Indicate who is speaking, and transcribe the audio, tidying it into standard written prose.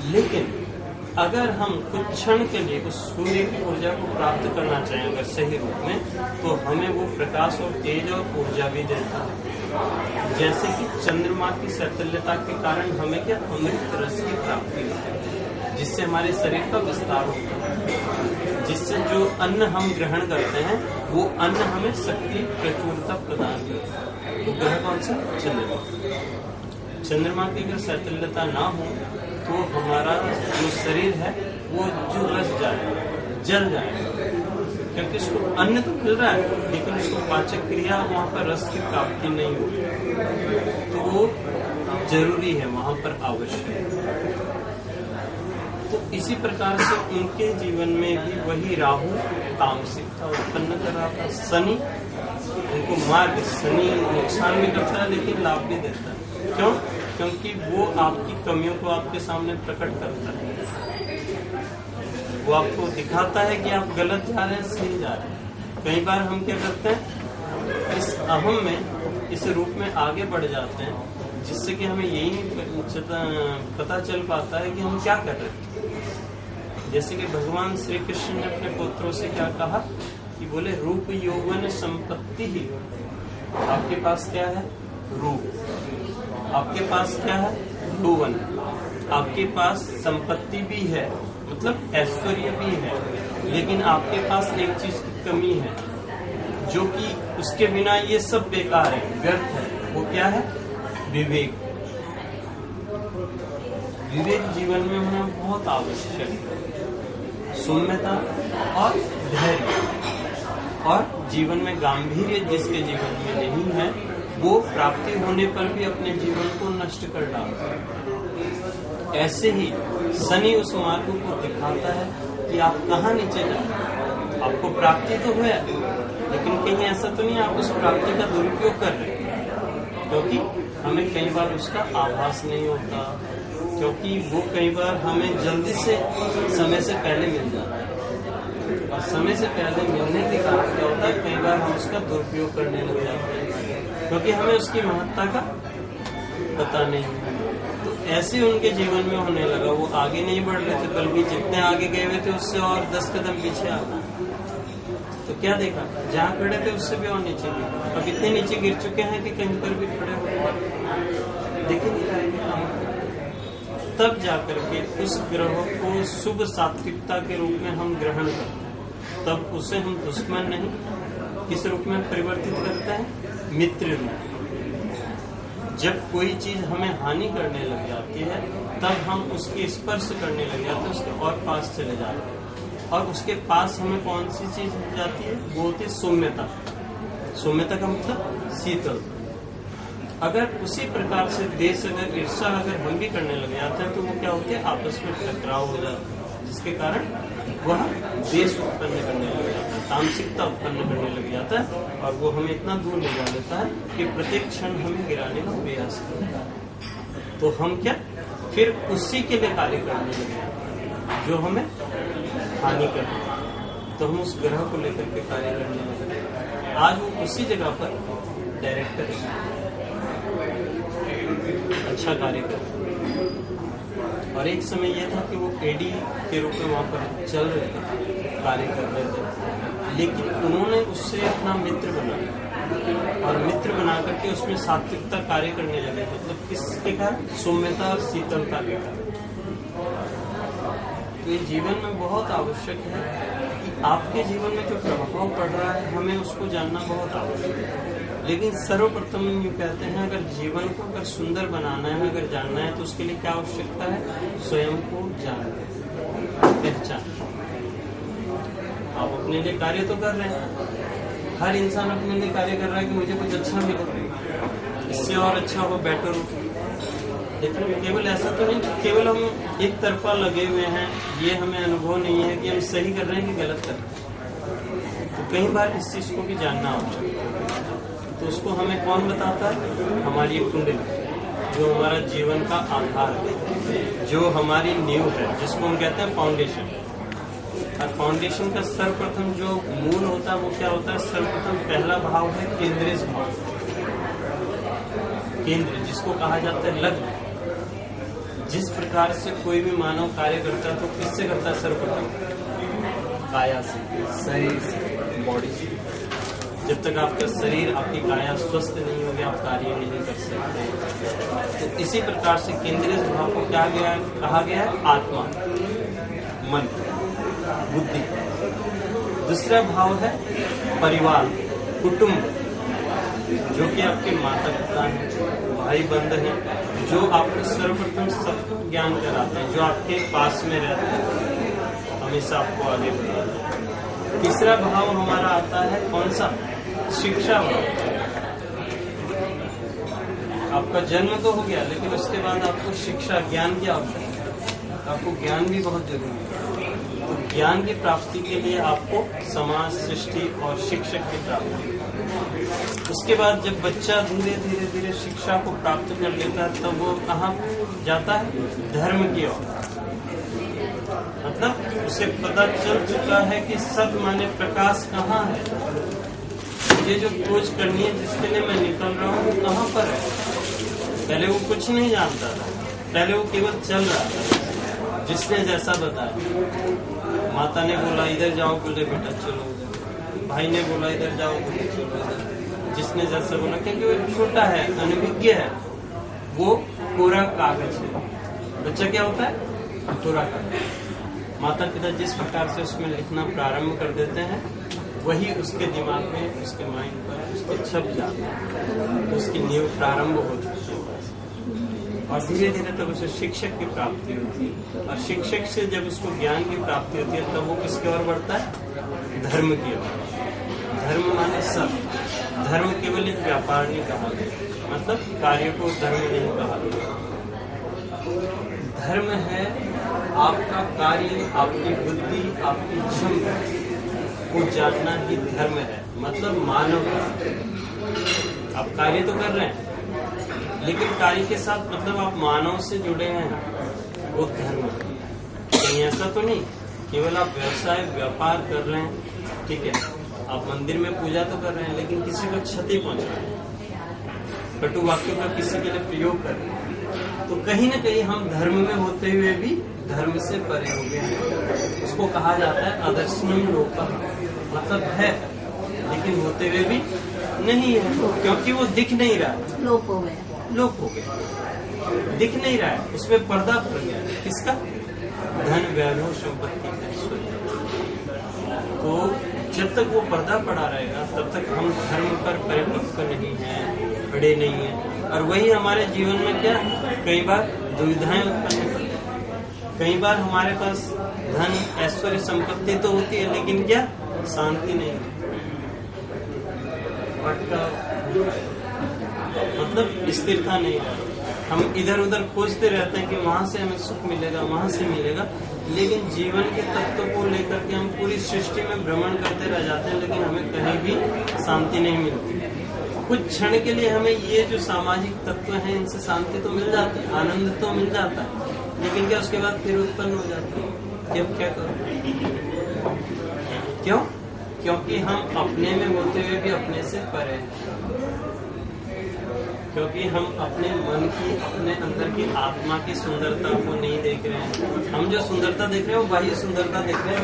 Speaker 1: लेकिन अगर हम कुछ क्षण के लिए उस सूर्य की ऊर्जा को प्राप्त करना चाहें अगर सही रूप में, तो हमें वो प्रकाश और तेज और ऊर्जा भी देता है। जैसे कि चंद्रमा की सैतल्यता के कारण हमें क्या अमृत रस की प्राप्ति होती है, जिससे हमारे शरीर का विस्तार होता है, जिससे जो अन्न हम ग्रहण करते हैं वो अन्न हमें शक्ति प्रचुरता प्रदान करता है। तो ग्रह कौन सा? चंद्रमा। चंद्रमा की अगर सैतल्यता ना हो तो हमारा जो शरीर है वो जो रस जाएगा, जल जाएगा, क्योंकि उसको अन्न तो मिल रहा है लेकिन उसको पाचक क्रिया वहाँ पर रस की प्राप्ति नहीं होती, तो वो जरूरी है, वहाँ पर आवश्यक है। तो इसी प्रकार से उनके जीवन में भी वही राहु तामसिकता उत्पन्न कर रहा था। शनि उनको मार्ग, शनि नुकसान भी करता है लेकिन लाभ भी देता है। क्यों? क्योंकि वो आपकी कमियों को आपके सामने प्रकट करता है, वो आपको दिखाता है कि आप गलत जा रहे हैं, सही जा रहे हैं। कई बार हम क्या करते हैं, इस अहम में, इस रूप में आगे बढ़ जाते हैं, जिससे कि हमें यही नहीं पता चल पाता है कि हम क्या कर रहे हैं। जैसे कि भगवान श्री कृष्ण ने अपने पुत्रों से क्या कहा कि बोले रूप यौवन संपत्ति ही। आपके पास क्या है? रूप। आपके पास क्या है? यौवन। आपके पास संपत्ति भी है, मतलब ऐश्वर्य भी है, लेकिन आपके पास एक चीज की कमी है, जो कि उसके बिना ये सब बेकार है, व्यर्थ है। वो क्या है? विवेक। विवेक जीवन में होना बहुत आवश्यक है। सौम्यता और धैर्य और जीवन में गांधीर्य जिसके जीवन में नहीं है, वो प्राप्ति होने पर भी अपने जीवन को नष्ट कर डालता है। ऐसे ही शनि उस मार्ग को दिखाता है कि आप कहाँ नीचे जाए। आपको प्राप्ति तो है, लेकिन कहीं ऐसा तो नहीं आप उस प्राप्ति का दुरुपयोग कर रहे हैं, क्योंकि हमें कई बार उसका आभास नहीं होता, क्योंकि वो कई बार हमें जल्दी से समय से पहले मिल जाता है, और समय से पहले मिलने के कारण क्या होता है, कई बार हम उसका दुरुपयोग करने लग जाते हैं, क्योंकि हमें उसकी महत्ता का पता नहीं है। तो ऐसे उनके जीवन में होने लगा, वो आगे नहीं बढ़ रहे थे, बल्कि जितने आगे गए हुए थे उससे और 10 कदम पीछे आ गए। तो क्या देखा, जहाँ खड़े थे उससे भी और नीचे गिरे। अब इतने नीचे गिर चुके हैं कि कहीं पर भी खड़े हो देखे नहीं रहेंगे। तब जाकर के उस ग्रह को शुभ सात्विकता के रूप में हम ग्रहण करते हैं, तब उसे हम दुश्मन नहीं, किस रूप में परिवर्तित करते हैं? मित्र रूप। जब कोई चीज हमें हानि करने लग जाती है, तब हम उसके स्पर्श करने लग जाते हैं, उसके और पास चले जाते हैं, और उसके पास हमें कौन सी चीज मिल जाती है? वो होती है सौम्यता। सौम्यता का मतलब शीतल। अगर उसी प्रकार से देश अगर ईर्षा अगर हम भी करने लग जाते हैं, तो वो क्या होते हैं? आपस में टकराव हो जाता है, जिसके कारण वह देश उत्पन्न करने लग जाता है, तामसिकता उत्पन्न करने लग जाता है, और वो हमें इतना दूर ले जा लेता है कि प्रत्येक क्षण हमें गिराने का प्रयास करता है। तो हम क्या फिर उसी के लिए कार्य करने लगे हैं जो हमें हानि कर रहा है, तो हम उस ग्रह को लेकर के कार्य करने लगे। आज वो उसी जगह पर डायरेक्टर है, अच्छा कार्य कर रहे हैं। और एक समय यह था कि वो एडी के रूप में वहाँ पर चल रहे थे, कार्य कर रहे थे, लेकिन उन्होंने उससे अपना मित्र बनाया, और मित्र बना करके उसमें सात्विकता कार्य करने लगे। मतलब किसके कारण? सौम्यता और शीतलता के कारण। तो ये जीवन में बहुत आवश्यक है कि आपके जीवन में जो प्रभाव पड़ रहा है, हमें उसको जानना बहुत आवश्यक है। लेकिन सर्वप्रथम यूँ कहते हैं, अगर जीवन को अगर सुंदर बनाना है, अगर जानना है, तो उसके लिए क्या आवश्यकता है? स्वयं को जानना, पहचान। आप अपने लिए कार्य तो कर रहे हैं, हर इंसान अपने लिए कार्य कर रहा है कि मुझे कुछ अच्छा मिले, इससे और अच्छा हो, बेटर हो। लेकिन केवल ऐसा तो नहीं कि केवल हम एक तरफा लगे हुए हैं, ये हमें अनुभव नहीं है कि हम सही कर रहे हैं कि गलत कर रहे हैं। तो कई बार इस चीज को भी जानना आवश्यक है। तो उसको हमें कौन बताता है? हमारी कुंडली, जो हमारा जीवन का आधार है, जो हमारी नींव है, जिसको हम कहते हैं फाउंडेशन। और फाउंडेशन का सर्वप्रथम जो मूल होता है वो क्या होता है? सर्वप्रथम पहला भाव है केंद्रीय भाव। केंद्र जिसको कहा जाता है लग्न, जिस प्रकार से कोई भी मानव कार्य करता है तो किससे करता है? सर्वप्रथम काया से, शरीर से, बॉडी से। जब तक आपका शरीर, आपकी काया स्वस्थ नहीं होगी, आप कार्य नहीं कर सकते। तो इसी प्रकार से केंद्रीय स्वभाव को क्या कहा गया है? आत्मा, मन, बुद्धि। दूसरा भाव है परिवार, कुटुंब, जो कि आपके माता पिता हैं, भाई बंद हैं, जो आपको सर्वप्रथम सबको ज्ञान कराते हैं, जो आपके पास में रहते हैं, हमेशा आपको आगे बढ़ाते हैं। तीसरा भाव हमारा आता है कौन सा? शिक्षा भाव। आपका जन्म तो हो गया, लेकिन उसके बाद आपको शिक्षा, ज्ञान की आवश्यकता है। आपको ज्ञान भी बहुत जरूरी है। तो ज्ञान की प्राप्ति के लिए आपको समाज, सृष्टि और शिक्षक की प्राप्ति। उसके बाद जब बच्चा धीरे धीरे धीरे शिक्षा को प्राप्त कर लेता है, तब वो कहाँ जाता है? धर्म की ओर। मतलब उसे पता चल चुका है कि सत्य माने प्रकाश कहाँ है। ये जो खोज करनी है, जिसके लिए मैं निकल रहा हूँ, वो कहाँ पर है? पहले वो कुछ नहीं जानता था, पहले वो केवल चल रहा था, जिसने जैसा बताया। माता ने बोला इधर जाओ, बोले बेटा चलो उधर। भाई ने बोला इधर जाओ, बोले चलो उधर। जिसने जैसा बोला, क्योंकि वो छोटा है, अनभिज्ञ है, वो कोरा कागज है। बच्चा क्या होता है? कोरा कागज। माता पिता जिस प्रकार से उसमें लिखना प्रारंभ कर देते हैं, वही उसके दिमाग में, उसके माइंड पर, उसके छप जाता है, उसकी नींव प्रारंभ हो चुकी है। और धीरे धीरे तब उसे शिक्षक की प्राप्ति होती है, और शिक्षक से जब उसको ज्ञान की प्राप्ति होती है, तब वो किसकी ओर बढ़ता है? धर्म की ओर। धर्म माने सब। धर्म केवल एक व्यापार नहीं कहा गया, मतलब कार्य को धर्म नहीं कहा गया। धर्म है आपका कार्य, आपकी बुद्धि, आपकी क्षमता को जानना ही धर्म है। मतलब मानव। आप कार्य तो कर रहे हैं, लेकिन कार्य के साथ मतलब आप मानव से जुड़े हैं, वो धर्म है। कहीं ऐसा तो नहीं केवल आप व्यवसाय, व्यापार कर रहे हैं, ठीक है, आप मंदिर में पूजा तो कर रहे हैं, लेकिन किसी को क्षति पहुंचा रहे हैं, कटु वाक्यों का किसी के लिए प्रयोग कर रहे हैं, तो कहीं न कहीं हम धर्म में होते हुए भी धर्म से परे हो गए हैं। उसको कहा जाता है अदर्शनीय लोक, मतलब है लेकिन होते हुए भी नहीं है, क्योंकि वो दिख नहीं रहा है। लोप हो गया, दिख नहीं रहा है, उसमें पर्दा पड़ गया। किसका? धन, वैभव, संपत्ति, ऐश्वर्य। तो जब तक वो पर्दा पड़ा रहेगा, तब तक हम धर्म पर परिपक्व नहीं हैं, खड़े नहीं हैं। और वही हमारे जीवन में क्या कई बार दुविधाएं उत्पन्न करती हैं। कई बार हमारे पास धन, ऐश्वर्य, संपत्ति तो होती है, लेकिन क्या शांति नहीं होती। मतलब स्थिरता नहीं रहती। हम इधर उधर खोजते रहते हैं कि वहां से हमें सुख मिलेगा, वहां से मिलेगा, लेकिन जीवन के तत्व को लेकर के हम पूरी सृष्टि में भ्रमण करते रह जाते हैं, लेकिन हमें कहीं भी शांति नहीं मिलती। कुछ क्षण के लिए हमें ये जो सामाजिक तत्व हैं, इनसे शांति तो मिल जाती है, आनंद तो मिल जाता है, लेकिन क्या उसके बाद फिर उत्पन्न हो जाती है कि अब क्या करो? क्यों? क्योंकि हम अपने में होते हुए भी अपने से परे हैं। क्योंकि हम अपने मन की, अपने अंदर की आत्मा की सुंदरता को नहीं देख रहे हैं। हम जो सुंदरता देख रहे हैं वो बाह्य सुंदरता देख रहे हैं।